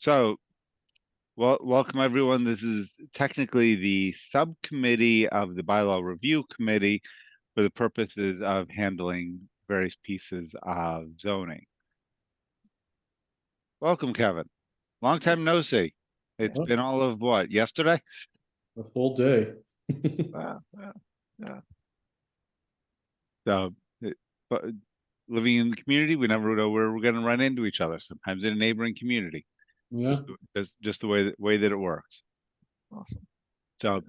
So, welcome everyone. This is technically the subcommittee of the Bylaw Review Committee for the purposes of handling various pieces of zoning. Welcome, Kevin. Long time no see. It's Yeah, been all of what, yesterday? a full day. Wow, wow, yeah. So, but living in the community, we never know where we're going to run into each other. Sometimes in a neighboring community, Yeah. just the way that it works. Awesome. So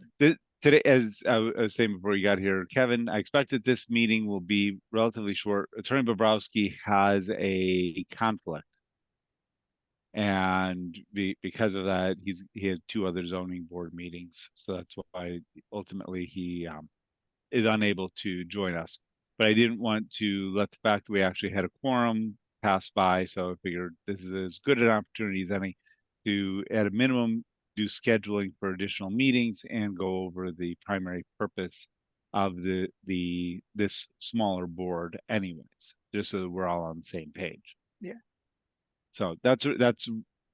today, as I was saying before you got here, Kevin, I expect that this meeting will be relatively short. Attorney Bobrowski has a conflict, and because of that, he has two other zoning board meetings. So that's why ultimately he is unable to join us. But I didn't want to let the fact that we actually had a quorum pass by, so I figured this is as good an opportunity as any to, at a minimum, do scheduling for additional meetings and go over the primary purpose of this smaller board anyways, just so that we're all on the same page. Yeah. So that's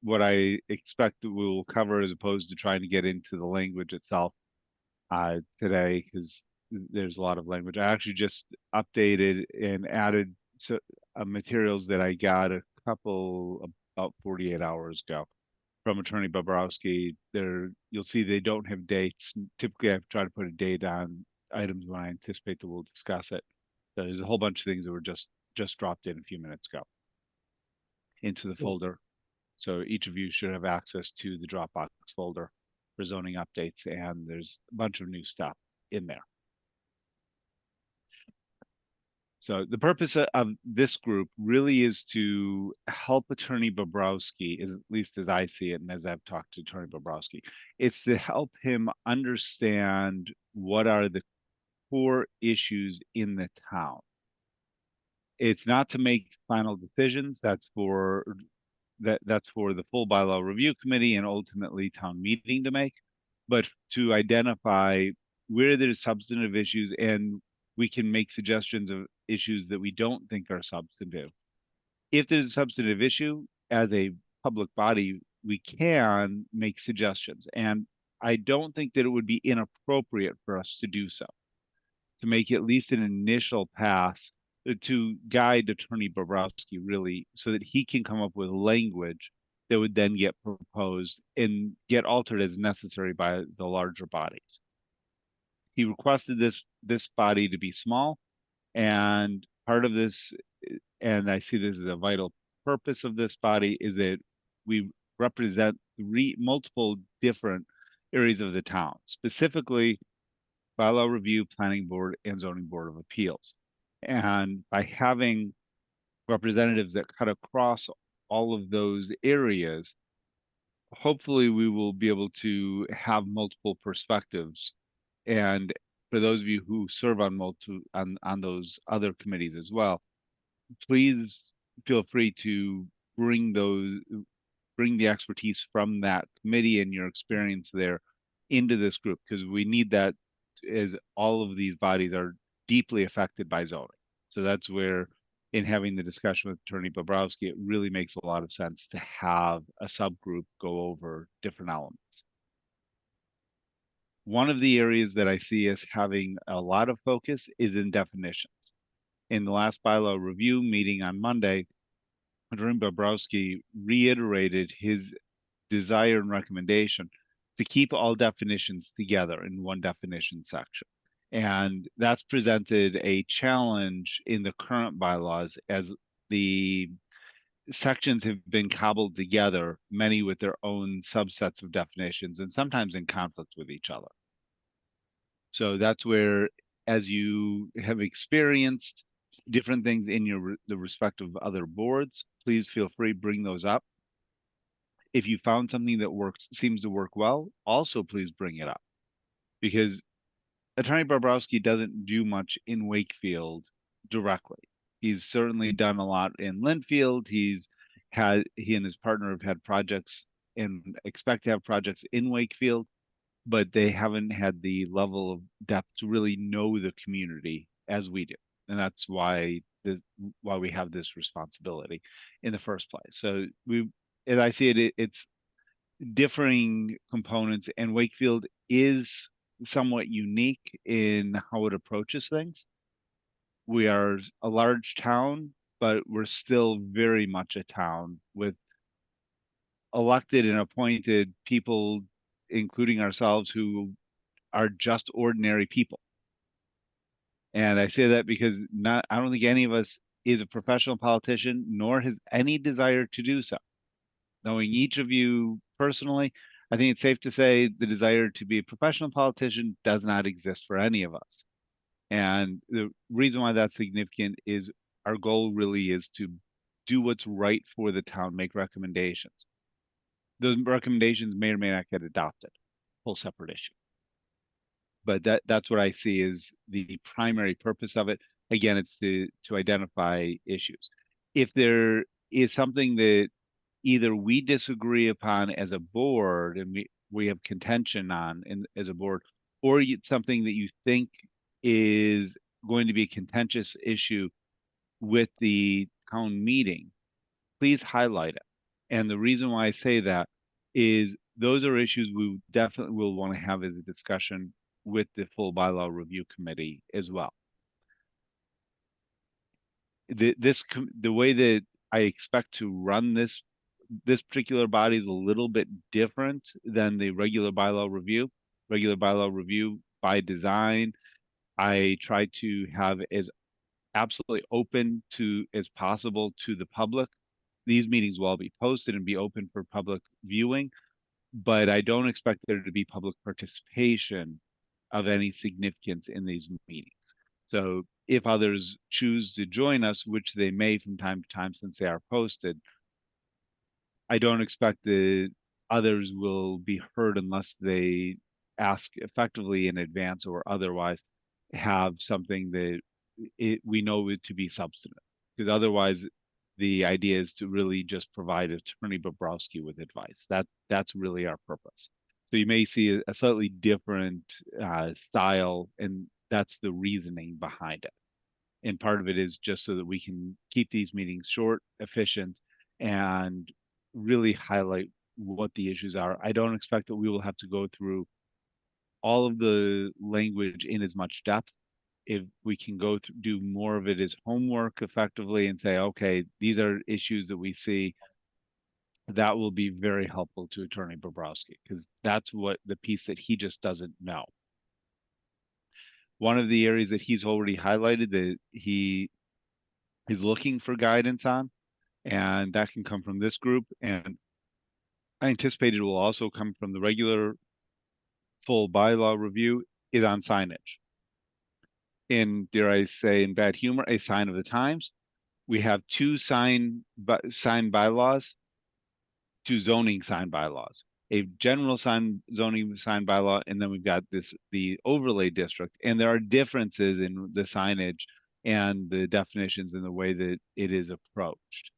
what I expect that we'll cover as opposed to trying to get into the language itself today because there's a lot of language. I actually just updated and added materials that I got a couple about 48 hours ago from Attorney Bobrowski. You'll see they don't have dates. Typically, I try to put a date on items when I anticipate that we'll discuss it. So there's a whole bunch of things that were just dropped in a few minutes ago into the folder. So each of you should have access to the Dropbox folder for zoning updates, and there's a bunch of new stuff in there. So the purpose of this group really is to help Attorney Bobrowski, at least as I see it, and as I've talked to Attorney Bobrowski, it's to help him understand what are the core issues in the town. It's not to make final decisions. That's for the full bylaw review committee and ultimately town meeting to make, but to identify where there's substantive issues and we can make suggestions of issues that we don't think are substantive. If there's a substantive issue, as a public body, we can make suggestions. And I don't think that it would be inappropriate for us to do so, to make at least an initial pass to guide Attorney Bobrowski really so that he can come up with language that would then get proposed and get altered as necessary by the larger bodies. He requested this body to be small, and part of this, and I see this as a vital purpose of this body, is that we represent multiple different areas of the town, specifically bylaw review, planning board, and zoning board of appeals. And by having representatives that cut across all of those areas, hopefully we will be able to have multiple perspectives. And for those of you who serve on on those other committees as well, please feel free to bring the expertise from that committee and your experience there into this group because we need that as all of these bodies are deeply affected by zoning. So that's where in having the discussion with Attorney Bobrowski, it really makes a lot of sense to have a subgroup go over different elements. One of the areas that I see as having a lot of focus is in definitions. In the last bylaw review meeting on Monday, Attorney Bobrowski reiterated his desire and recommendation to keep all definitions together in one definition section. And that's presented a challenge in the current bylaws as the sections have been cobbled together, many with their own subsets of definitions and sometimes in conflict with each other. So that's where, as you have experienced different things in the respective other boards, please feel free, bring those up. If you found something that seems to work well, also please bring it up because Attorney Bobrowski doesn't do much in Wakefield directly. He's certainly done a lot in Linfield. He and his partner have had projects and expect to have projects in Wakefield, but they haven't had the level of depth to really know the community as we do. And that's why we have this responsibility in the first place. So as I see it, it's differing components, and Wakefield is somewhat unique in how it approaches things. We are a large town, but we're still very much a town with elected and appointed people, including ourselves, who are just ordinary people. And I say that because I don't think any of us is a professional politician, nor has any desire to do so. Knowing each of you personally, I think it's safe to say the desire to be a professional politician does not exist for any of us. And the reason why that's significant is our goal really is to do what's right for the town, make recommendations. Those recommendations may or may not get adopted, whole separate issue. But that's what I see as the primary purpose of it. Again, it's to identify issues. If there is something that either we disagree upon as a board and we have contention on as a board, or it's something that you think is going to be a contentious issue with the town meeting, please highlight it. And the reason why I say that is those are issues we definitely will want to have as a discussion with the full bylaw review committee as well. The way that I expect to run this particular body is a little bit different than the regular bylaw review. Regular bylaw review by design, I try to have as absolutely open to as possible to the public. These meetings will all be posted and be open for public viewing, but I don't expect there to be public participation of any significance in these meetings. So if others choose to join us, which they may from time to time since they are posted, I don't expect the others will be heard unless they ask effectively in advance or otherwise have something that we know it to be substantive. Because otherwise, the idea is to really just provide Attorney Bobrowski with advice. That's really our purpose. So you may see a slightly different style, and that's the reasoning behind it. And part of it is just so that we can keep these meetings short, efficient, and really highlight what the issues are. I don't expect that we will have to go through all of the language in as much depth. If we can go through, do more of it as homework effectively and say, okay, these are issues that we see, that will be very helpful to Attorney Bobrowski because that's what the piece that he just doesn't know. One of the areas that he's already highlighted that he is looking for guidance on, and that can come from this group. And I anticipate it will also come from the regular full bylaw review is on signage. In, dare I say, in bad humor, a sign of the times. We have two sign bylaws, two zoning sign bylaws, a general zoning sign bylaw, and then we've got the overlay district. And there are differences in the signage and the definitions and the way that it is approached.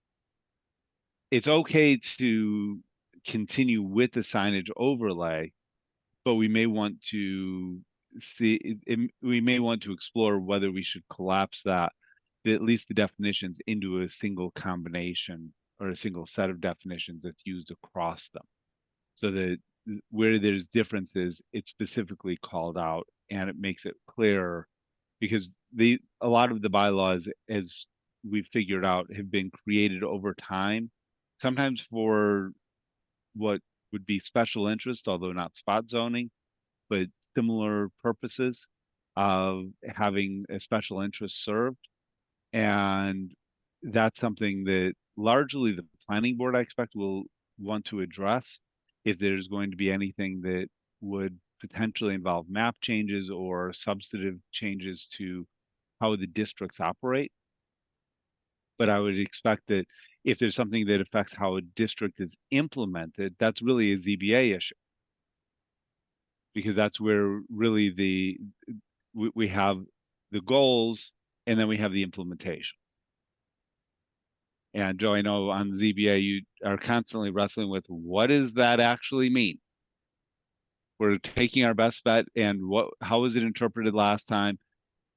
It's okay to continue with the signage overlay, but we may want to we may want to explore whether we should collapse that, at least the definitions, into a single combination or a single set of definitions that's used across them. So that where there's differences, it's specifically called out and it makes it clearer because a lot of the bylaws, as we've figured out, have been created over time, sometimes for what would be special interest, although not spot zoning, but similar purposes of having a special interest served. And that's something that largely the planning board, I expect, will want to address if there's going to be anything that would potentially involve map changes or substantive changes to how the districts operate. But I would expect that if there's something that affects how a district is implemented, that's really a ZBA issue. Because that's where really we have the goals and then we have the implementation. And Joe, I know on the ZBA you are constantly wrestling with what does that actually mean? We're taking our best bet, and how was it interpreted last time?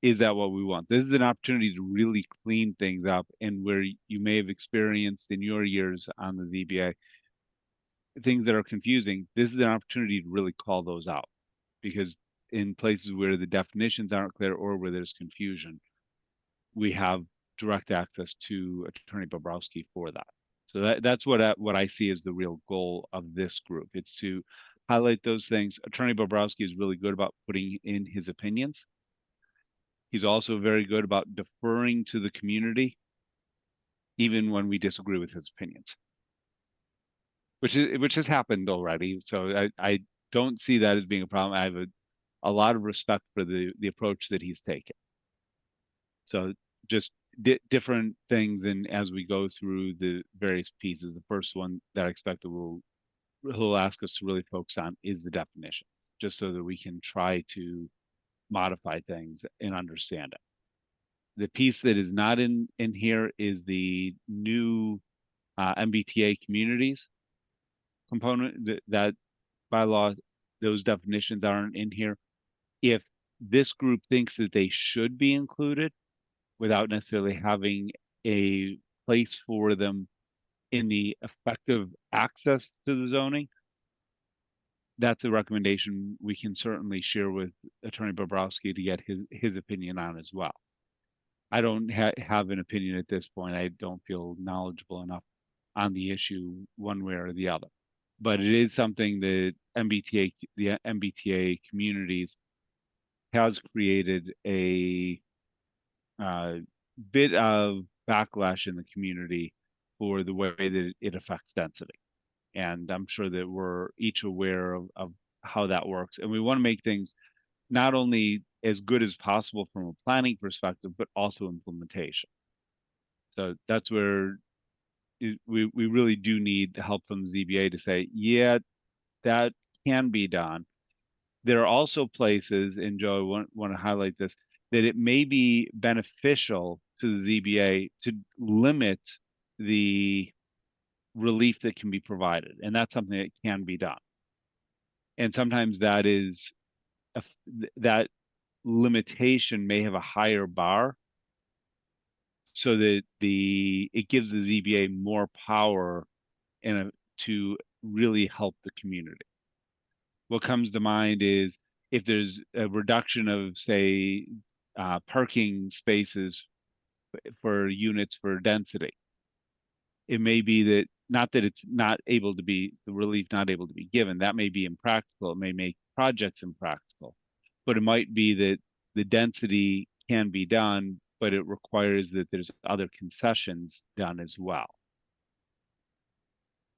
Is that what we want? This is an opportunity to really clean things up, and where you may have experienced in your years on the ZBA, things that are confusing, this is an opportunity to really call those out, because in places where the definitions aren't clear or where there's confusion, we have direct access to Attorney Bobrowski for that. So that's what I see as the real goal of this group. It's to highlight those things. Attorney Bobrowski is really good about putting in his opinions. He's also very good about deferring to the community, even when we disagree with his opinions, which has happened already. So I don't see that as being a problem. I have a lot of respect for the approach that he's taken. So just different things, and as we go through the various pieces, the first one that I expect that he'll ask us to really focus on is the definition, just so that we can try to modify things and understand it. The piece that is not in here is the new MBTA communities component. That bylaw, those definitions aren't in here. If this group thinks that they should be included without necessarily having a place for them in the effective access to the zoning, that's a recommendation we can certainly share with Attorney Bobrowski to get his opinion on as well. I don't have an opinion at this point. I don't feel knowledgeable enough on the issue one way or the other. But it is something that the MBTA communities has created a bit of backlash in the community for the way that it affects density. And I'm sure that we're each aware of how that works. And we want to make things not only as good as possible from a planning perspective, but also implementation. So that's where we really do need help from the ZBA to say, yeah, that can be done. There are also places, and Joe, I want to highlight this, that it may be beneficial to the ZBA to limit the relief that can be provided. And that's something that can be done. And sometimes that is that limitation may have a higher bar, so that it gives the ZBA more power to really help the community. What comes to mind is if there's a reduction of, say, parking spaces for units for density, it may be that not that it's not able to be the relief not able to be given. That may be impractical. It may make projects impractical, but it might be that the density can be done, but it requires that there's other concessions done as well.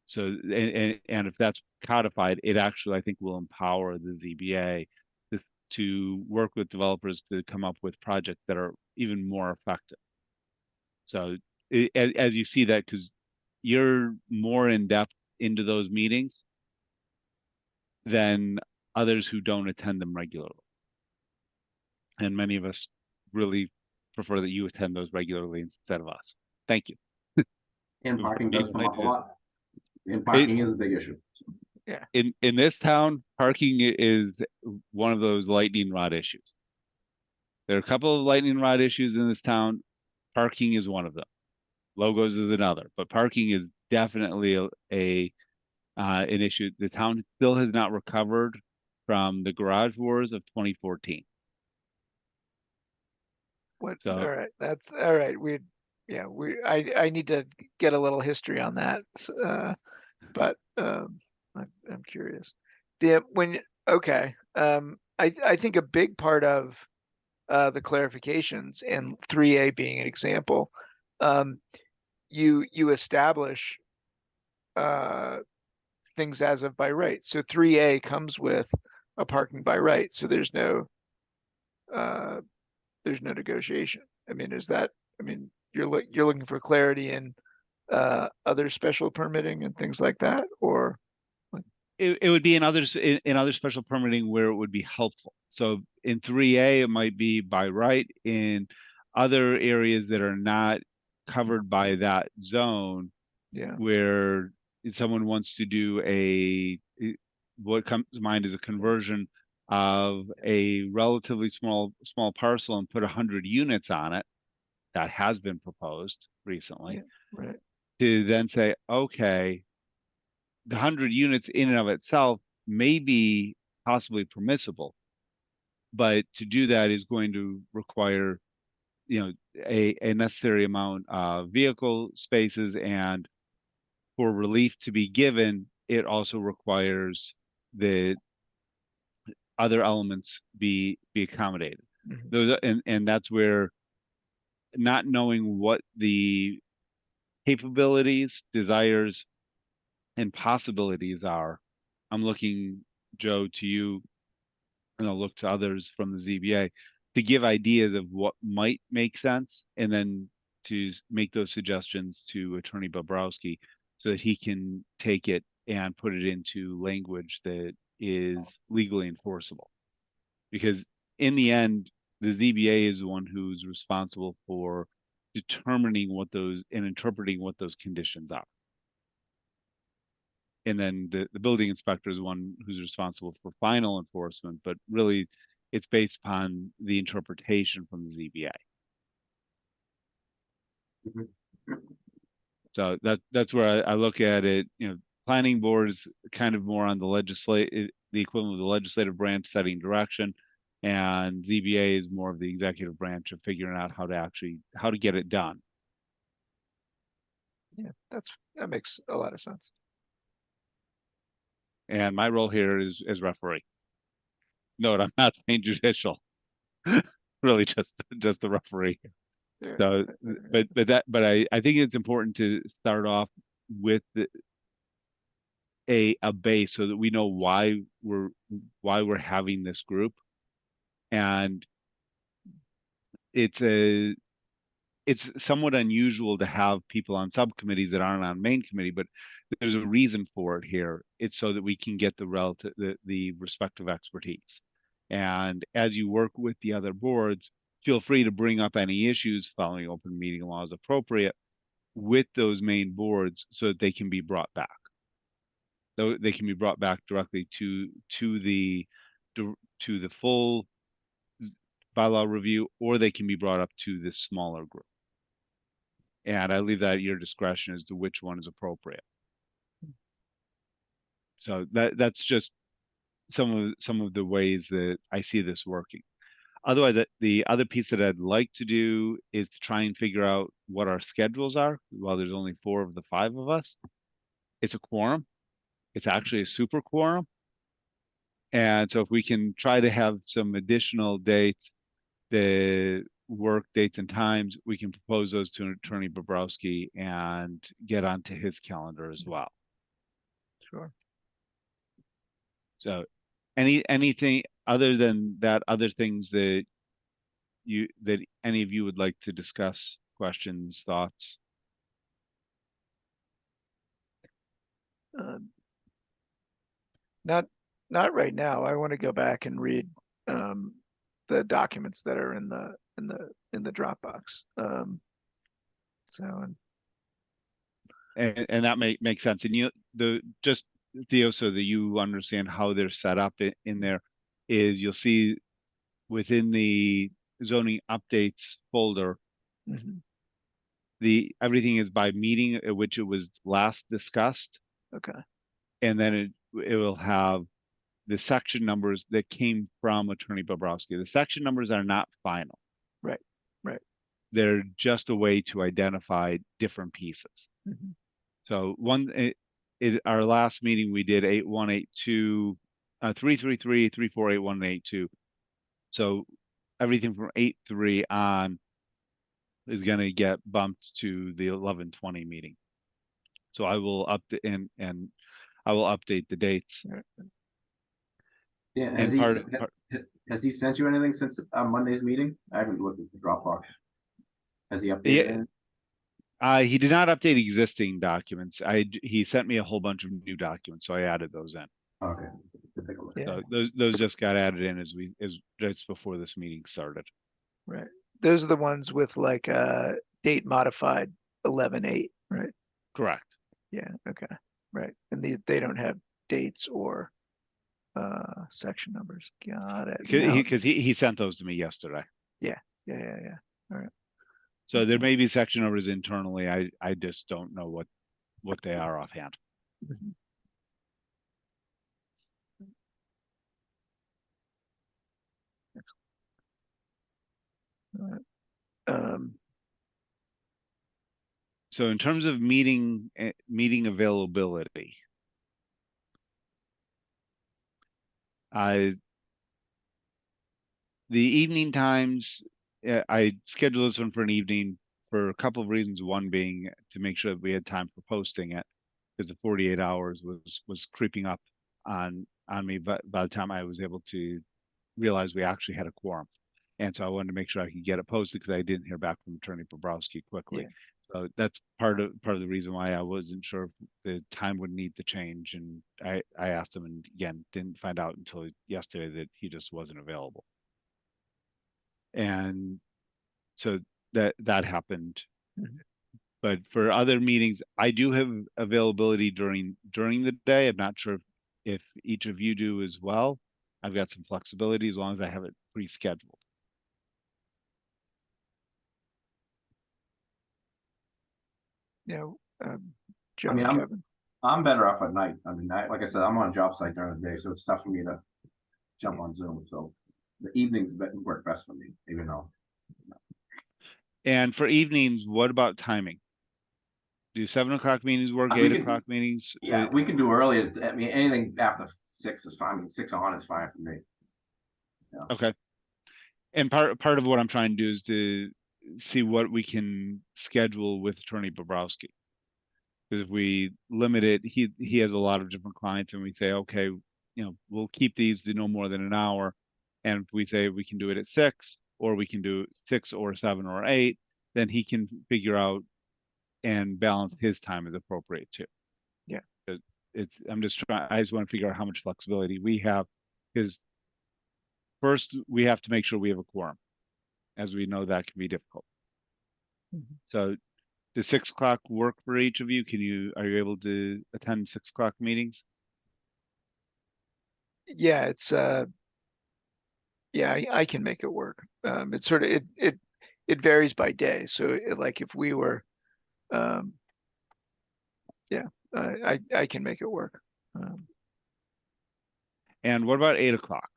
So, and if that's codified, it actually, I think, will empower the ZBA to work with developers to come up with projects that are even more effective. So as you see that, because you're more in depth into those meetings than others who don't attend them regularly. And many of us really prefer that you attend those regularly instead of us. Thank you. And parking does come up a lot. And parking is a big issue. Yeah. In this town, parking is one of those lightning rod issues. There are a couple of lightning rod issues in this town. Parking is one of them. Logos is another, but parking is definitely an issue. The town still has not recovered from the garage wars of 2014. What? So- All right, that's all right. I need to get a little history on that. But I'm curious. I think a big part of the clarifications, and 3A being an example, you establish things as of by right. So 3A comes with a parking by right. So there's no negotiation. I mean, you're looking for clarity in other special permitting and things like that, or it would be in other special permitting where it would be helpful. So in 3A, it might be by right. In other areas that are not covered by that zone, yeah, where someone wants to do what comes to mind is a conversion of a relatively small parcel and put 100 units on it. That has been proposed recently. Yeah, right. To then say, okay, the 100 units in and of itself may be possibly permissible, but to do that is going to require, you know, a necessary amount of vehicle spaces, and for relief to be given, it also requires the other elements be accommodated. Mhm. Those and that's where not knowing what the capabilities, desires, and possibilities are. I'm looking, Joe, to you, and I'll look to others from the ZBA to give ideas of what might make sense, and then to make those suggestions to Attorney Bobrowski so that he can take it and put it into language that is legally enforceable. Because in the end, the ZBA is the one who's responsible for determining what those and interpreting what those conditions are. And then the building inspector is the one who's responsible for final enforcement, but really it's based upon the interpretation from the ZBA. Mhm. So that's where I look at it. You know, planning board is kind of more on the the equivalent of the legislative branch setting direction, and ZBA is more of the executive branch of figuring out how to get it done. Yeah, that makes a lot of sense. And my role here is as referee. Note, I'm not saying judicial. Really just the referee. Yeah. So, but I think it's important to start off with a base so that we know why we're having this group, and it's somewhat unusual to have people on subcommittees that aren't on main committee, but there's a reason for it here. It's so that we can get the respective expertise. And as you work with the other boards, feel free to bring up any issues following open meeting law as appropriate with those main boards so that they can be brought back. Though they can be brought back directly to the full bylaw review, or they can be brought up to this smaller group. And I leave that at your discretion as to which one is appropriate. So that's just some of the ways that I see this working. Otherwise, the other piece that I'd like to do is to try and figure out what our schedules are. While there's only 4 of the 5 of us, it's a quorum. It's actually a super quorum. And so if we can try to have some additional dates, the work dates and times, we can propose those to Attorney Bobrowski and get onto his calendar as well. Sure. So anything other than that, other things that any of you would like to discuss, questions, thoughts? Um, Not, not right now. I want to go back and read the documents that are in the Dropbox. So, And that makes sense. And just Theo, so that you understand how they're set up in there, is you'll see within the zoning updates folder, mhm, everything is by meeting at which it was last discussed, okay, and then it will have the section numbers that came from Attorney Bobrowski. The section numbers are not final. right, right. They're just a way to identify different pieces. Mhm, So our last meeting we did 8182, 333, 3481, and 82. So everything from 83 on is going to get bumped to the 1120 meeting. So I will update and I will update the dates. right. Yeah, And has he sent you anything since Monday's meeting? I haven't looked at the Dropbox. Has he updated Yeah, anything? he did not update existing documents. He sent me a whole bunch of new documents, so I added those in. Okay, to take a look. Yeah, So those just got added in as just before this meeting started. right. Those are the ones with like date modified 11/8, right? Correct. Yeah, okay, right. And they don't have dates or section numbers. Got it. Now, Because he sent those to me yesterday. yeah. All right. So there may be section numbers internally. I just don't know what they are offhand. Mhm. So in terms of meeting availability, the evening times, I scheduled this one for an evening for a couple of reasons. One being to make sure that we had time for posting it, because the 48 hours was creeping up on me. But by the time I was able to realize we actually had a quorum, and so I wanted to make sure I could get it posted because I didn't hear back from Attorney Bobrowski quickly. Yeah. So that's part of the reason why I wasn't sure if the time would need to change. And I asked him, and again didn't find out until yesterday that he just wasn't available. And so that happened. Mhm. But for other meetings, I do have availability during the day. I'm not sure if each of you do as well. I've got some flexibility as long as I have it pre-scheduled. Yeah, I Joe mean, and Kevin. I'm better off at night. I mean, like I said, I'm on a job site during the day, so it's tough for me to jump on Zoom. So the evenings work best for me, even though. And for evenings, what about timing? Do 7 o'clock meetings work? We 8 can- o'clock meetings? Yeah, we can do early. I mean, anything after 6 is fine. I mean, 6 on is fine for me. Okay. And part of what I'm trying to do is to see what we can schedule with Attorney Bobrowski. Because if we limit it, he has a lot of different clients, and we say, okay, we'll keep these to no more than an hour. And if we say we can do it at 6, or we can do 6 or 7 or 8, then he can figure out and balance his time as appropriate too. Yeah. I just want to figure out how much flexibility we have, because first we have to make sure we have a quorum, as we know that can be difficult. Mhm. So does 6 o'clock work for each of you? Are you able to attend 6 o'clock meetings? Yeah, it's yeah, I can make it work. It's sort of it varies by day. So like if we were yeah, I can make it work. And what about 8 o'clock,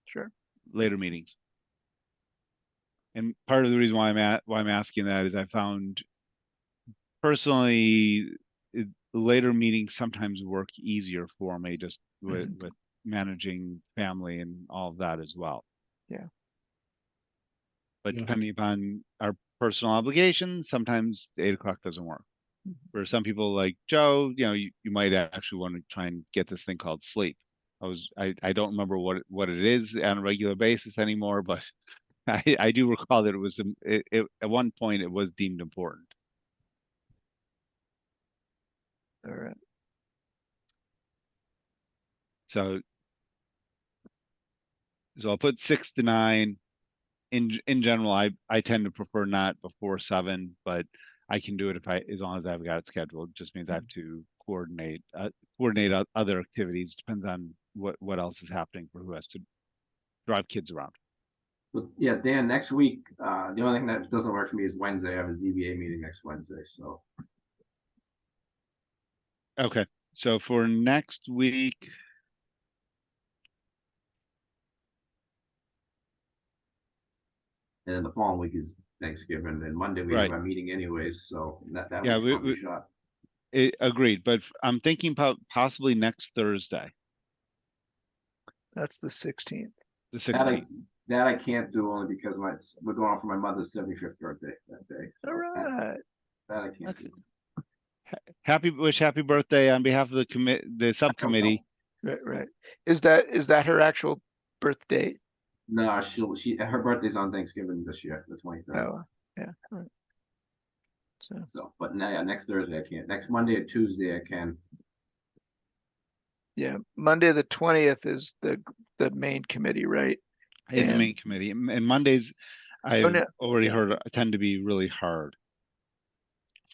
Sure. later meetings? And part of the reason why I'm asking that is I found personally later meetings sometimes work easier for me, just with managing family and all of that as well. Yeah. But Yeah. depending upon our personal obligations, sometimes 8 o'clock doesn't work. Mhm. For some people like Joe, you might actually want to try and get this thing called sleep. I don't remember what it is on a regular basis anymore, but I do recall that it was at one point it was deemed important. All right. So I'll put 6 to 9. In general, I tend to prefer not before 7, but I can do it as long as I've got it scheduled. It just means I have to coordinate other activities. Depends on what else is happening for who has to drive kids around. But yeah, Dan, next week, the only thing that doesn't work for me is Wednesday. I have a ZBA meeting next Wednesday, so. Okay, so for next week, And then the following week is Thanksgiving, and Monday we Right. have a meeting anyways, so that Yeah, week's probably shot. agreed. But I'm thinking possibly next Thursday, That's the 16th. the That 16th. that I can't do only because we're going for my mother's 75th birthday that day. So All right. that I can't Okay. do. Happy birthday on behalf of the subcommittee. Right. Is that her actual birth date? No, her birthday's on Thanksgiving this year, the 23rd. Oh, yeah. All right. So, but now, yeah, next Thursday I can't. Next Monday or Tuesday I can. Yeah, Monday the 20th is the main committee, right? Is the And- main committee, and Mondays I've no, already yeah. heard tend to be really hard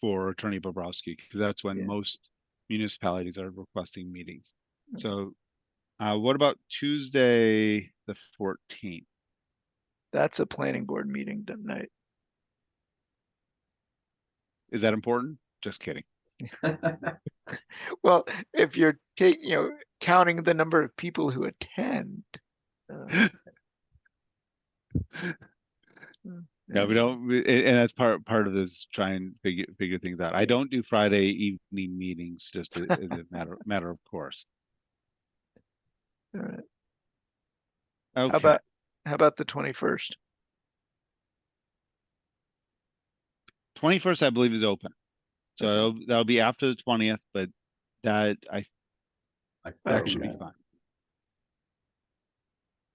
for Attorney Bobrowski, because that's when Yeah. most municipalities are requesting meetings. Okay. So what about Tuesday the 14th? That's a planning board meeting tonight. Is that important? Just kidding. Well, if you're counting the number of people who attend. Yeah, we don't, and that's part of this, try and figure things out. I don't do Friday evening meetings just as a matter of course. All right. Okay, How about the 21st? 21st, I believe, is open. So Okay. that'll be after the 20th, but that I that Oh, should be okay. fine.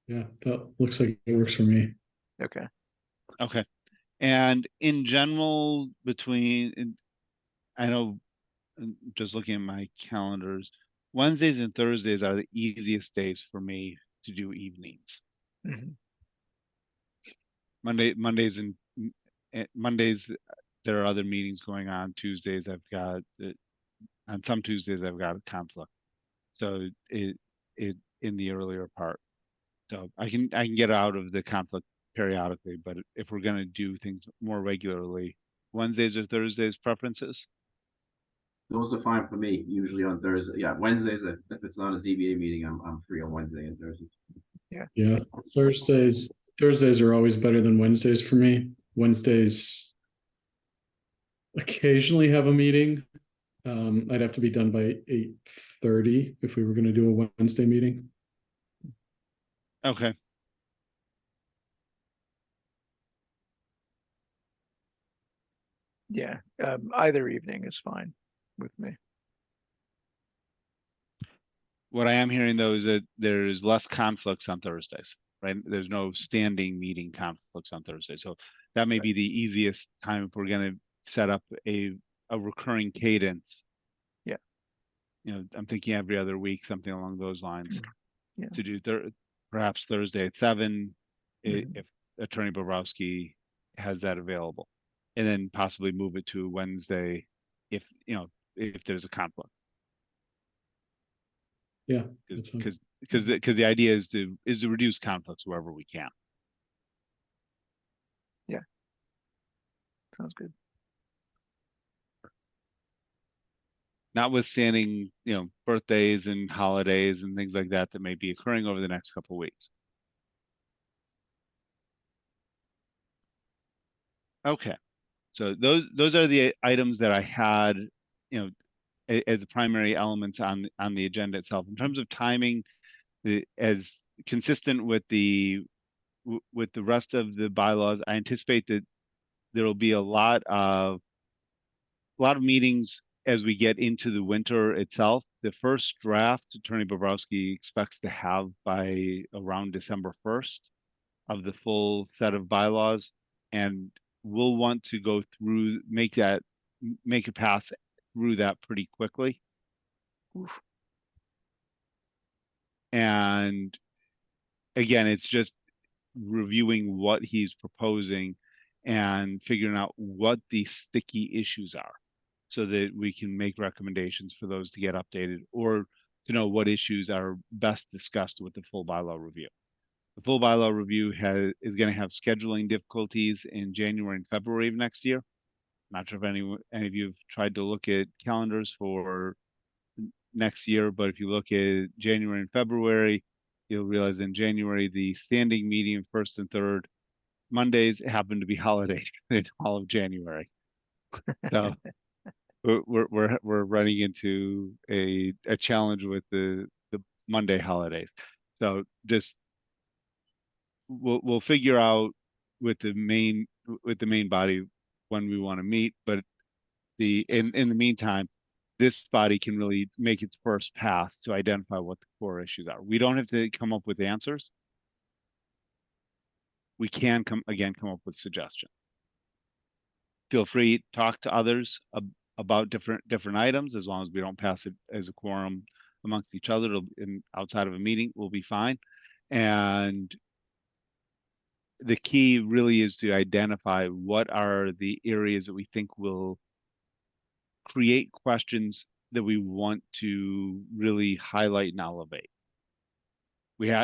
Yeah, that looks like it works for me. Okay. Okay. And in general, I know, just looking at my calendars, Wednesdays and Thursdays are the easiest days for me to do evenings. Mhm. Mondays, there are other meetings going on. Tuesdays, on some Tuesdays, I've got a conflict. So it in the earlier part. So I can get out of the conflict periodically, but if we're gonna do things more regularly, Wednesdays or Thursdays preferences? Those are fine for me, usually on Thursday. Yeah, Wednesdays, if it's not a ZBA meeting, I'm free on Wednesday and Thursday. Yeah, Thursdays are always better than Wednesdays for me. Wednesdays occasionally have a meeting. I'd have to be done by 8:30 if we were going to do a Wednesday meeting. Okay. Yeah. Either evening is fine with me. What I am hearing though is that there's less conflicts on Thursdays, right? There's no standing meeting conflicts on Thursday. So that may be the easiest time if we're gonna set up a recurring cadence. Yeah. You know, I'm thinking every other week, something along those lines. Yeah. To do perhaps Thursday at 7, Mhm. if Attorney Bobrowski has that available. And then possibly move it to Wednesday if, if there's a conflict. Yeah, that sounds- Because the idea is to reduce conflicts wherever we can. Sounds good. Notwithstanding, birthdays and holidays and things like that that may be occurring over the next couple of weeks. Okay, so those are the items that I had, as the primary elements on the agenda itself. In terms of timing, as consistent with the rest of the bylaws, I anticipate that there will be a lot of meetings as we get into the winter itself. The first draft Attorney Bobrowski expects to have by around December 1st of the full set of bylaws, and we'll want to go through, make a pass through that pretty quickly. Oof. And again, it's just reviewing what he's proposing and figuring out what the sticky issues are so that we can make recommendations for those to get updated or to know what issues are best discussed with the full bylaw review. The full bylaw review is going to have scheduling difficulties in January and February of next year. Not sure if any of you have tried to look at calendars for next year, but if you look at January and February, you'll realize in January, the standing meeting first and third Mondays happen to be holidays in all of January. So we're running into a challenge with the Monday holidays. So just we'll figure out with the main body when we want to meet, but in the meantime, this body can really make its first pass to identify what the core issues are. We don't have to come up with answers. We can come up with suggestions. Feel free to talk to others about different items, as long as we don't pass it as a quorum amongst each other outside of a meeting, we'll be fine. And the key really is to identify what are the areas that we think will create questions that we want to really highlight and elevate.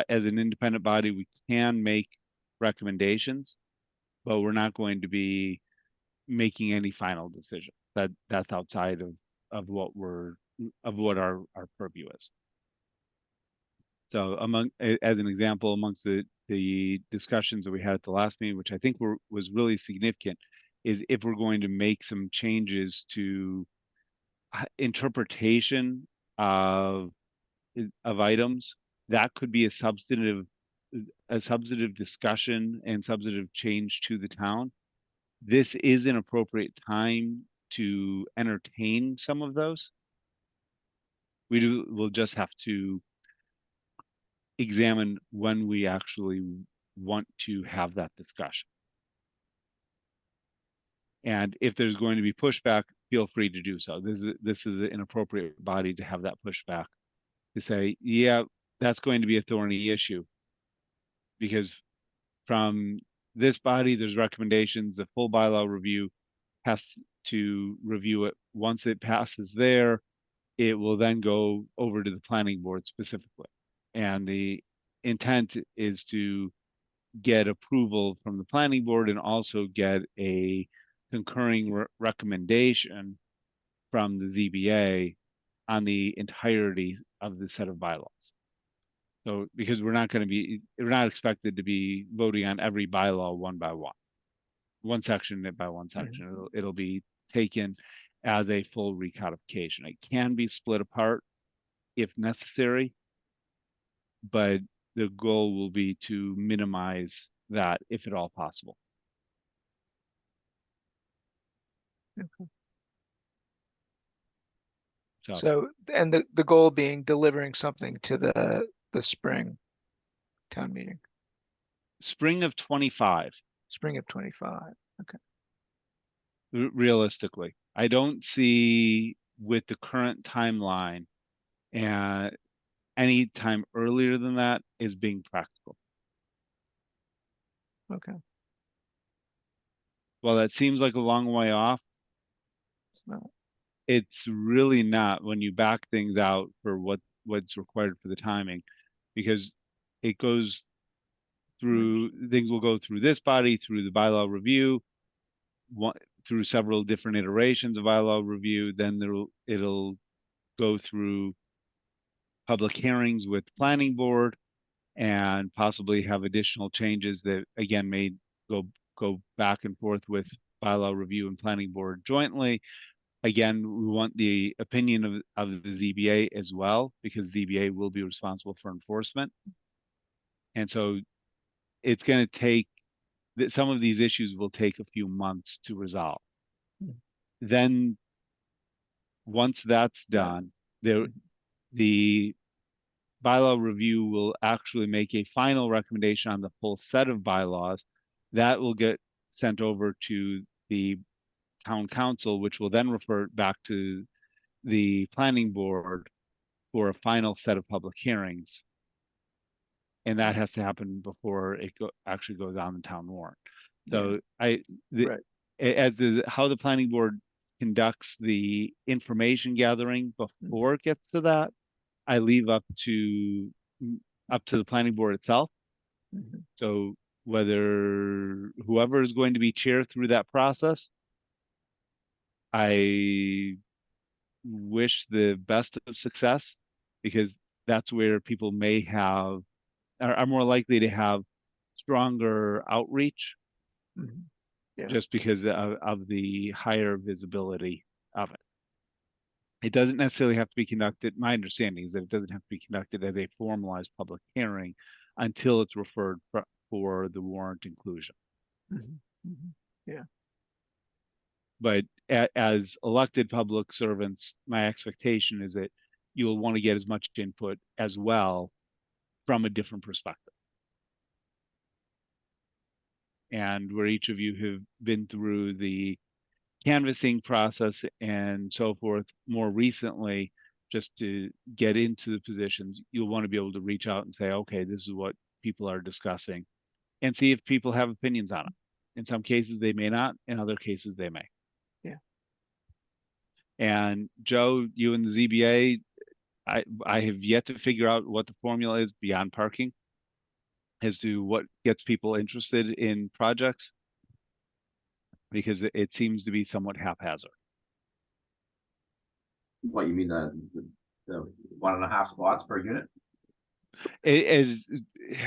As an independent body, we can make recommendations, but we're not going to be making any final decision. That's outside of what our purview is. So as an example, amongst the the discussions that we had at the last meeting, which I think was really significant, is if we're going to make some changes to interpretation of items, that could be a substantive discussion and substantive change to the town. This is an appropriate time to entertain some of those. We'll just have to examine when we actually want to have that discussion. And if there's going to be pushback, feel free to do so. This is an appropriate body to have that pushback, to say, yeah, that's going to be a thorny issue. Because from this body, there's recommendations. The full bylaw review has to review it. Once it passes there, it will then go over to the planning board specifically. And the intent is to get approval from the planning board and also get a concurring recommendation from the ZBA on the entirety of the set of bylaws. So, because we're not expected to be voting on every bylaw one by one section by one section. It'll be taken as a full recodification. It can be split apart if necessary, but the goal will be to minimize that if at all possible. Okay. So, So, and the goal being delivering something to the spring town meeting, spring of 25, spring of 25. Okay. realistically, I don't see with the current timeline and any time earlier than that is being practical. Okay. Well, that seems like a long way off. It's not. It's really not when you back things out for what's required for the timing, because it goes through, things will go through this body, through the bylaw review, through several different iterations of bylaw review, then it'll go through public hearings with planning board and possibly have additional changes that again may go back and forth with bylaw review and planning board jointly. Again, we want the opinion of the ZBA as well, because ZBA will be responsible for enforcement. And so it's going to take that some of these issues will take a few months to the once that's done, the bylaw review will actually make a final recommendation on the full set of bylaws that will get sent over to the town council, which will then refer back to the planning board for a final set of public hearings. And that has to happen before it actually goes on the town warrant. So how the planning board conducts the information gathering before it gets to that, I leave up to the planning board itself. So whether whoever is going to be chair through that process, I wish the best of success, because that's where people may have are more likely to have stronger outreach, just because of the higher visibility of it. It doesn't necessarily have to be conducted. My understanding is that it doesn't have to be conducted as a formalized public hearing until it's referred for the warrant inclusion. Yeah. But as elected public servants, my expectation is that you'll want to get as much input as well from a different perspective. And where each of you have been through the canvassing process and so forth more recently, just to get into the positions, you'll want to be able to reach out and say, okay, this is what people are discussing, and see if people have opinions on it. In some cases they may not, in other cases they may. Yeah. And Joe, you and the ZBA, I have yet to figure out what the formula is beyond parking as to what gets people interested in projects, because it seems to be somewhat haphazard. What you mean, the 1.5 spots per unit? Is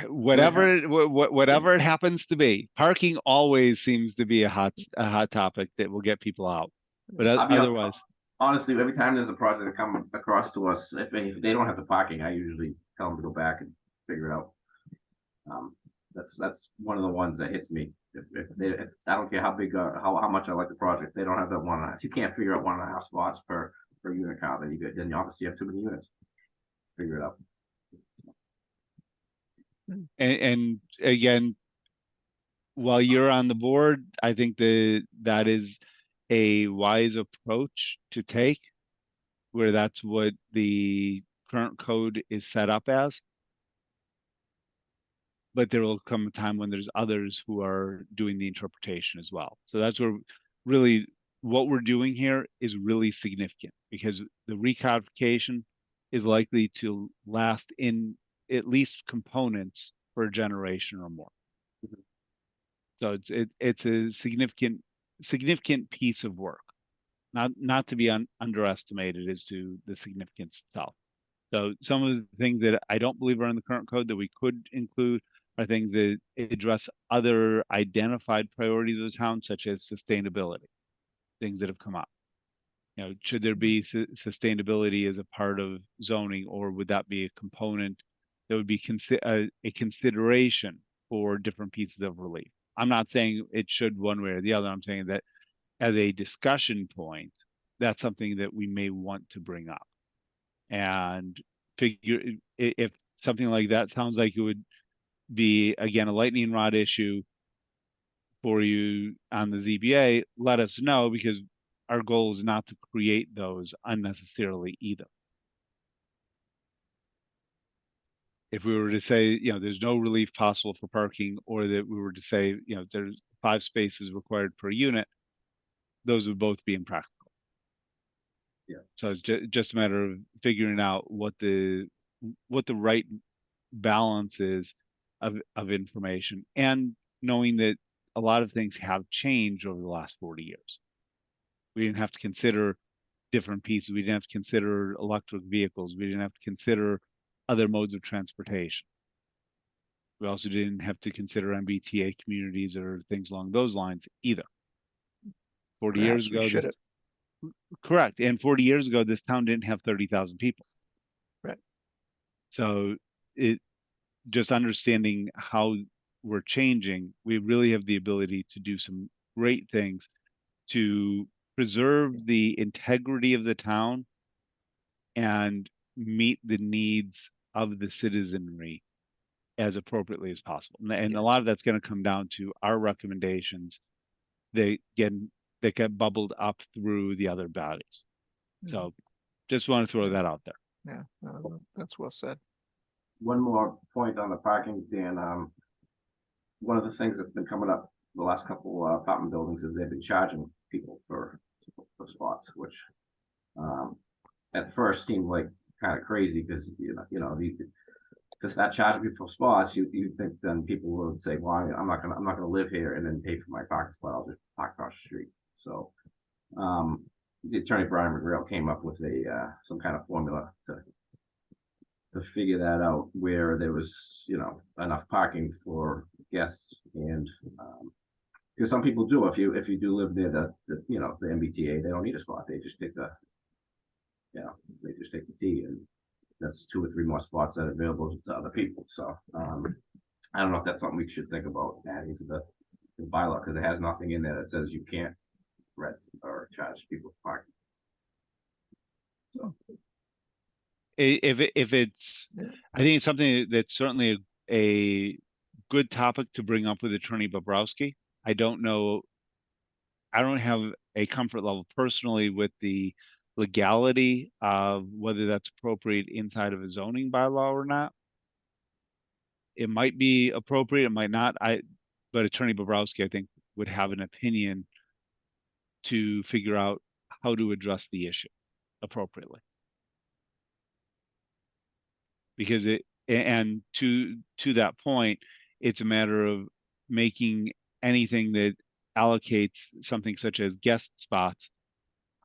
whatever whatever it happens to be. Parking always seems to be a hot topic that will get people out. But I'll be otherwise, honestly, every time there's a project that come across to us, if they don't have the parking, I usually tell them to go back and figure it out. That's one of the ones that hits me. If I don't care how big, how much I like the project, they don't have that one. If you can't figure out 1.5 spots per unit count, then you obviously have too many units. Figure it out. and again, while you're on the board, I think that is a wise approach to take, where that's what the current code is set up as. But there will come a time when there's others who are doing the interpretation as well. So that's where really what we're doing here is really significant, because the recodification is likely to last in at least components for a generation or more. So it's a significant piece of work, not to be underestimated as to the significance itself. So some of the things that I don't believe are in the current code that we could include are things that address other identified priorities of the town, such as sustainability, things that have come up. You know, should there be sustainability as a part of zoning, or would that be a component that would be a consideration for different pieces of relief? I'm not saying it should one way or the other. I'm saying that as a discussion point, that's something that we may want to bring up and figure if something like that sounds like it would be, again, a lightning rod issue for you on the ZBA, let us know, because our goal is not to create those unnecessarily either. If we were to say, you know, there's no relief possible for parking, or that we were to say, you know, there's 5 spaces required per unit, those would both be impractical. Yeah. So it's just a matter of figuring out what the right balance is of information, and knowing that a lot of things have changed over the last 40 years. We didn't have to consider different pieces. We didn't have to consider electric vehicles. We didn't have to consider other modes of transportation. We also didn't have to consider MBTA communities or things along those lines either. 40 years ago, correct. And 40 years ago, this town didn't have 30,000 people. Right. So just understanding how we're changing, we really have the ability to do some great things to preserve the integrity of the town and meet the needs of the citizenry as appropriately as possible. And a lot of that's going to come down to our recommendations that get bubbled up through the other bodies. So just want to throw that out there. Yeah, that's well said. One more point on the parking, Dan. One of the things that's been coming up the last couple apartment buildings is they've been charging people for spots, which at first seemed like kind of crazy, because to start charging people for spots, you think then people would say, well, I'm not gonna live here and then pay for my parking spot. I'll just park across the street. So the attorney Brian McGrail came up with some kind of formula to figure that out, where there was, enough parking for guests, and because some people do, if you do live near the MBTA, they don't need a spot. They just take the T, and that's 2 or 3 more spots that are available to other people. So I don't know if that's something we should think about adding to the bylaw, because it has nothing in there that says you can't rent or charge people for parking. So. If it's, I think it's something that's certainly a good topic to bring up with Attorney Bobrowski. I don't know, I don't have a comfort level personally with the legality of whether that's appropriate inside of a zoning bylaw or not. It might be appropriate, it might not. But Attorney Bobrowski, I think, would have an opinion to figure out how to address the issue appropriately. Because and to that point, it's a matter of making anything that allocates something such as guest spots,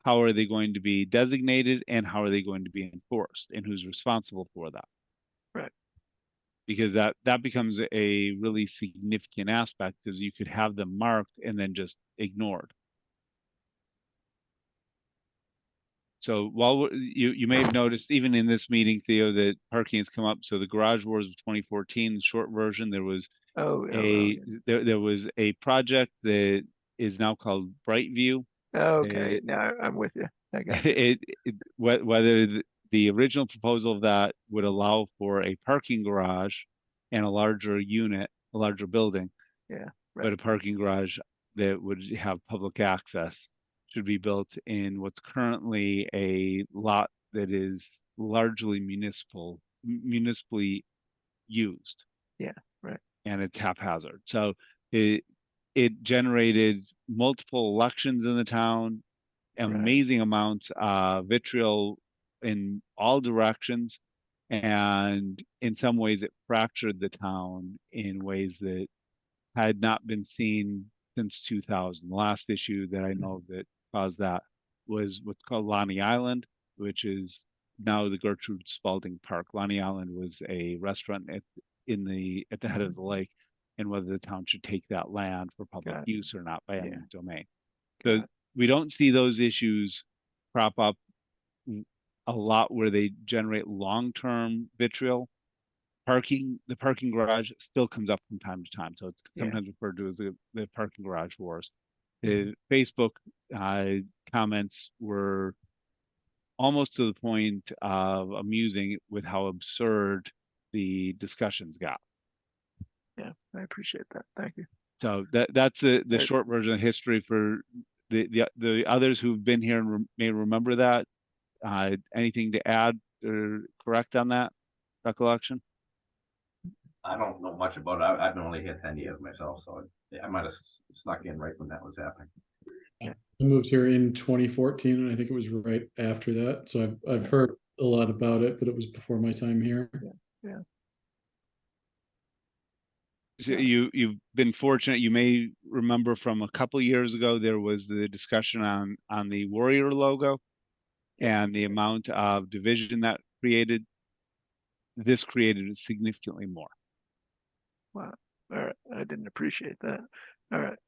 how are they going to be designated, and how are they going to be enforced, and who's responsible for that? Right. because that becomes a really significant aspect, because you could have them marked and then just ignored. So while you may have noticed, even in this meeting, Theo, that parking has come up. So the garage wars of 2014, the short version, there was yeah. there was a project that is now called Brightview. Okay, now I'm with you. I got you. Whether the original proposal of that would allow for a parking garage and a larger unit, a larger building, Yeah, but right. a parking garage that would have public access should be built in what's currently a lot that is largely municipally used, Yeah, right. and it's haphazard. So it generated multiple elections in the town, amazing amounts of vitriol in all directions, and in some ways it fractured the town in ways that had not been seen since 2000. The last issue that I know that caused that was what's called Lonnie Island, which is now the Gertrude Spalding Park. Lonnie Island was a restaurant at the head of the lake, and whether the town should take that land for public Got it. use or not by Yeah. eminent domain. Got So it. we don't see those issues crop up a lot where they generate long-term vitriol. The parking garage still comes up from time to time. So it's Yeah. sometimes referred to as the parking garage wars. The Facebook comments were almost to the point of amusing with how absurd the discussions got. Yeah, I appreciate that. Thank you. So that's the Right. short version of history for the others who've been here and may remember that. Anything to add or correct on that recollection? I don't know much about it. I've been only here 10 years myself, so I might have snuck in right when that was happening. I moved here in 2014, and I think it was right after that. So I've heard a lot about it, but it was before my time here. Yeah. So you've been fortunate. You may remember from a couple years ago, there was the discussion on the Warrior logo and the amount of division that created. This created significantly more. Wow. All right. I didn't appreciate that. All right.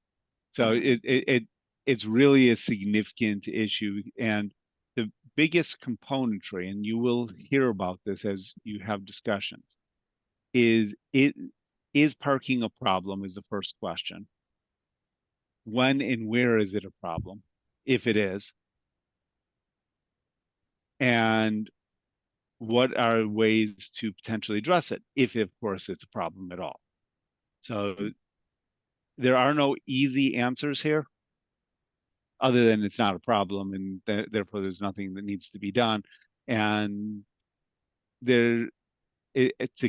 So it's really a significant issue, and the biggest componentry, and you will hear about this as you have discussions, is parking a problem is the first question. When and where is it a problem, if it is? And what are ways to potentially address it, if of course it's a problem at all? So there are no easy answers here, other than it's not a problem, and therefore there's nothing that needs to be done. And to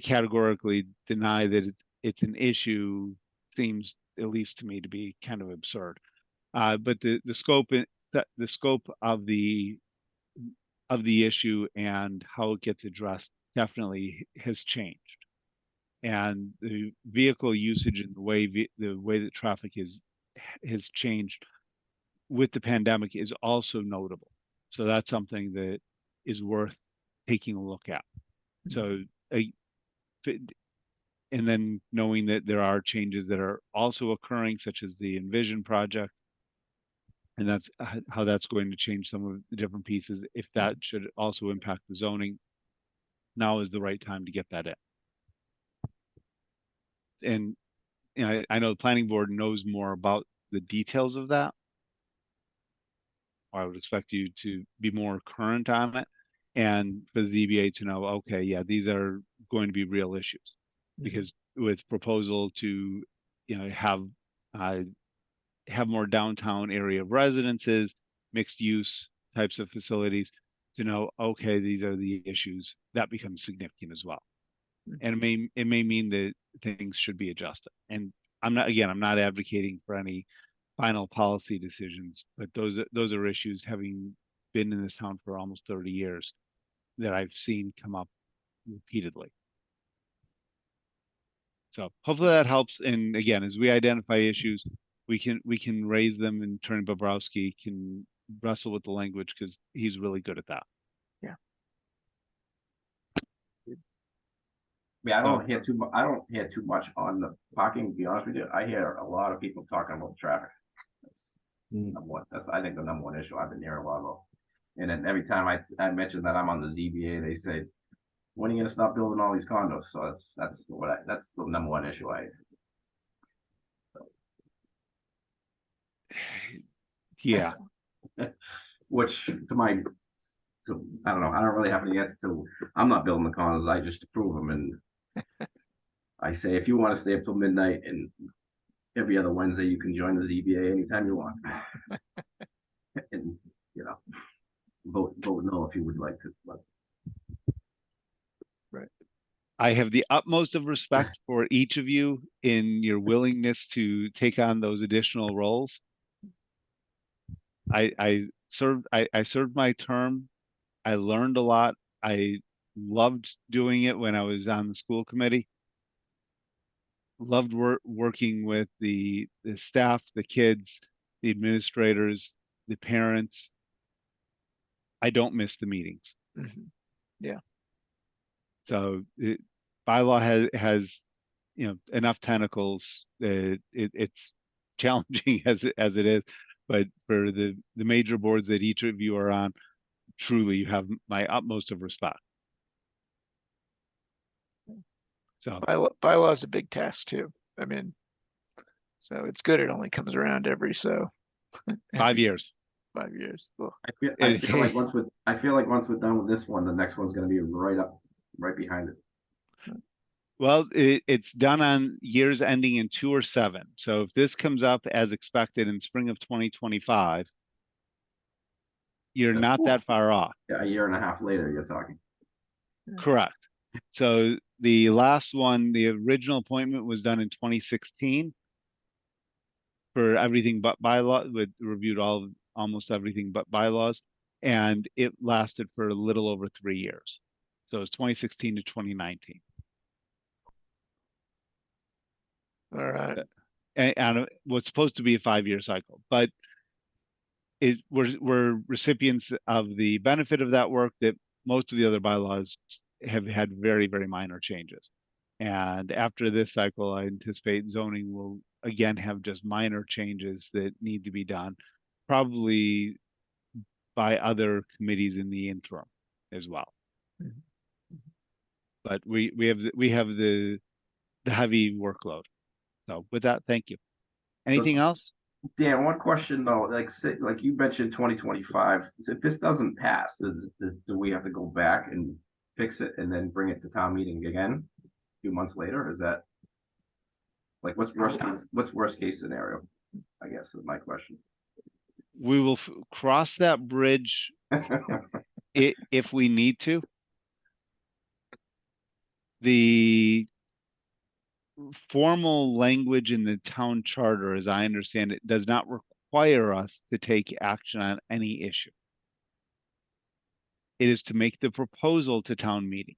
categorically deny that it's an issue seems, at least to me, to be kind of absurd. But the scope of the issue and how it gets addressed definitely has changed. And the vehicle usage and the way that traffic has changed with the pandemic is also notable. So that's something that is worth taking a look at. So, and then knowing that there are changes that are also occurring, such as the Envision project, and that's how that's going to change some of the different pieces. If that should also impact the zoning, now is the right time to get that in. And you know, I know the planning board knows more about the details of that. I would expect you to be more current on it, and for the ZBA to know, okay, yeah, these are going to be real issues, because with proposal to, you know, have more downtown area of residences, mixed use types of facilities, to know, okay, these are the issues, that becomes significant as well. And it may mean that things should be adjusted. And I'm not advocating for any final policy decisions, but those are issues, having been in this town for almost 30 years, that I've seen come up repeatedly. So hopefully that helps. And again, as we identify issues, we can raise them, and Attorney Bobrowski can wrestle with the language, because he's really good at that. Yeah. mean, I don't hear too much. I don't hear too much on the parking. To be honest with you, I hear a lot of people talking about traffic. That's number one. That's I think the number one issue I've been hearing a lot about. And then every time I mention that I'm on the ZBA, they say, "When are you gonna stop building all these condos?" So that's the number one issue I. Yeah, Which to my, so I don't know. I don't really have any answer to. I'm not building the condos. I just approve them, and I say if you want to stay up till midnight and every other Wednesday, you can join the ZBA anytime you want. And you know, vote no if you would like to. But I have the utmost of respect for each of you in your willingness to take on those additional roles. I served my term. I learned a lot. I loved doing it when I was on the school committee. Loved working with the staff, the kids, the administrators, the parents. I don't miss the meetings. Yeah. So bylaw has enough tentacles. It's challenging as it is, but for the major boards that each of you are on, truly you have my utmost of respect. So Bylaw is a big task too. I mean, so it's good. It only comes around every 5 years. 5 years. Well, I feel like once we're done with this one, the next one's going to be right behind it. Well, it's done on years ending in 2 or 7. So if this comes up as expected in spring of 2025, you're not that far off. Yeah, a year and a half later, you're talking. Correct. So the last one, the original appointment was done in 2016 for everything but bylaw. We reviewed almost everything but bylaws, and it lasted for a little over 3 years. So it's 2016 to 2019. all right. And it was supposed to be a 5-year cycle, but we're recipients of the benefit of that work that most of the other bylaws have had very, very minor changes. And after this cycle, I anticipate zoning will again have just minor changes that need to be done, probably by other committees in the interim as well. But we have the heavy workload. So with that, thank you. Anything else? Dan, one question though, like you mentioned 2025, if this doesn't pass, do we have to go back and fix it and then bring it to town meeting again a few months later? Is that like what's worst case scenario? I guess is my question. We will cross that bridge if we need to. The formal language in the town charter, as I understand it, does not require us to take action on any issue. It is to make the proposal to town meeting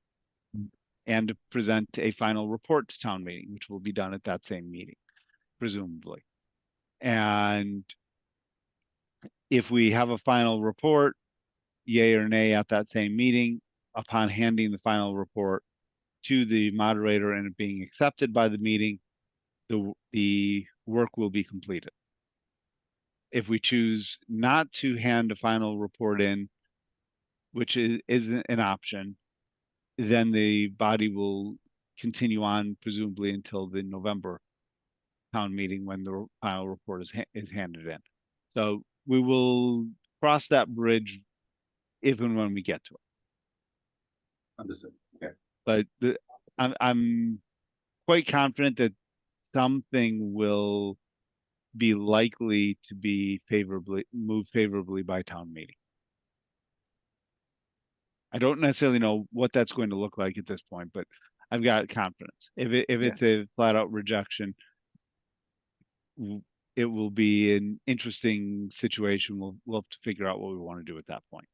and to present a final report to town meeting, which will be done at that same meeting, presumably. And if we have a final report, yay or nay at that same meeting, upon handing the final report to the moderator and it being accepted by the meeting, the work will be completed. If we choose not to hand a final report in, which isn't an option, then the body will continue on presumably until the November town meeting when the final report is handed in. So we will cross that bridge if and when we get to it. Understood. Okay. But I'm quite confident that something will be likely to be moved favorably by town meeting. I don't necessarily know what that's going to look like at this point, but I've got confidence. If it's a flat out rejection, it will be an interesting situation. We'll have to figure out what we want to do at that point.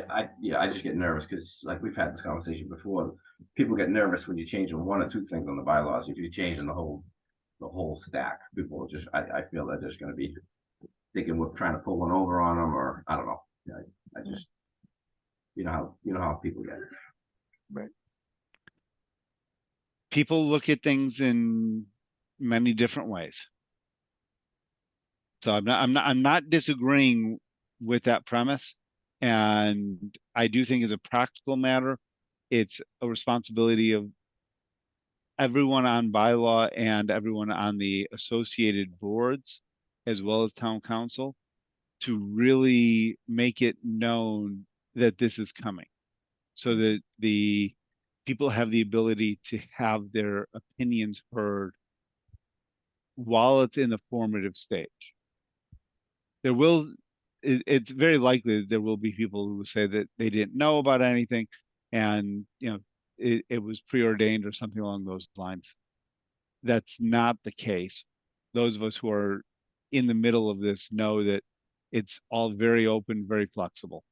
I just get nervous because like we've had this conversation before. People get nervous when you change one or two things on the bylaws. If you're changing the whole stack, people just I feel they're just going to be thinking we're trying to pull one over on them, or I don't know. I just you know how people get it. Right. people look at things in many different ways. So I'm not disagreeing with that premise. And I do think as a practical matter, it's a responsibility of everyone on bylaw and everyone on the associated boards, as well as town council, to really make it known that this is coming, so that the people have the ability to have their opinions heard while it's in the formative stage. There will, it's very likely that there will be people who will say that they didn't know about anything, and it was preordained or something along those lines. That's not the case. Those of us who are in the middle of this know that it's all very open, very flexible.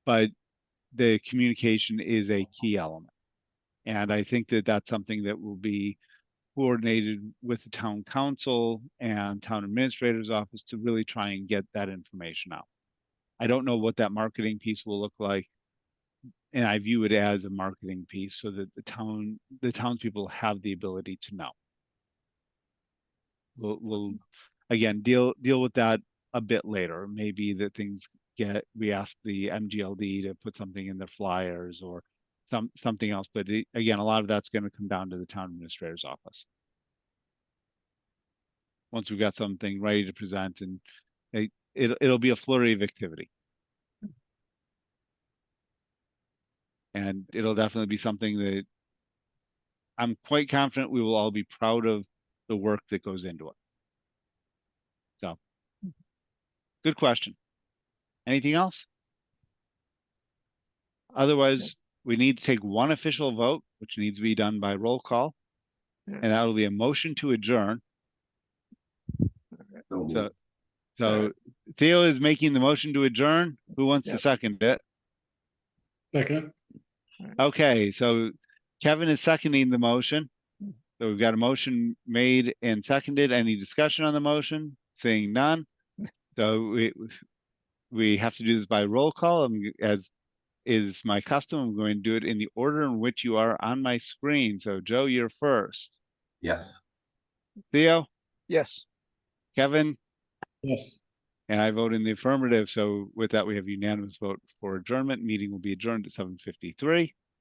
But the communication is a key element. And I think that that's something that will be coordinated with the town council and town administrator's office to really try and get that information out. I don't know what that marketing piece will look like. And I view it as a marketing piece so that the townspeople have the ability to know. We'll again deal with that a bit later. Maybe that we ask the MGLD to put something in their flyers or something else. But again, a lot of that's going to come down to the town administrator's office. Once we've got something ready to present, and it'll be a flurry of activity. And it'll definitely be something that I'm quite confident we will all be proud of the work that goes into it. So, good question. Anything else? Otherwise, we need to take one official vote, which needs to be done by roll call. Yeah. And that will be a motion to adjourn. So Theo is making the motion to adjourn. Who wants to second it? Second. Okay, so Kevin is seconding the motion. So we've got a motion made and seconded. Any discussion on the motion? Seeing none. So we have to do this by roll call. As is my custom, I'm going to do it in the order in which you are on my screen. So Joe, you're first. Yes. Theo? Yes. Kevin? Yes. And I vote in the affirmative. So with that, we have unanimous vote for adjournment. Meeting will be adjourned at 7:53.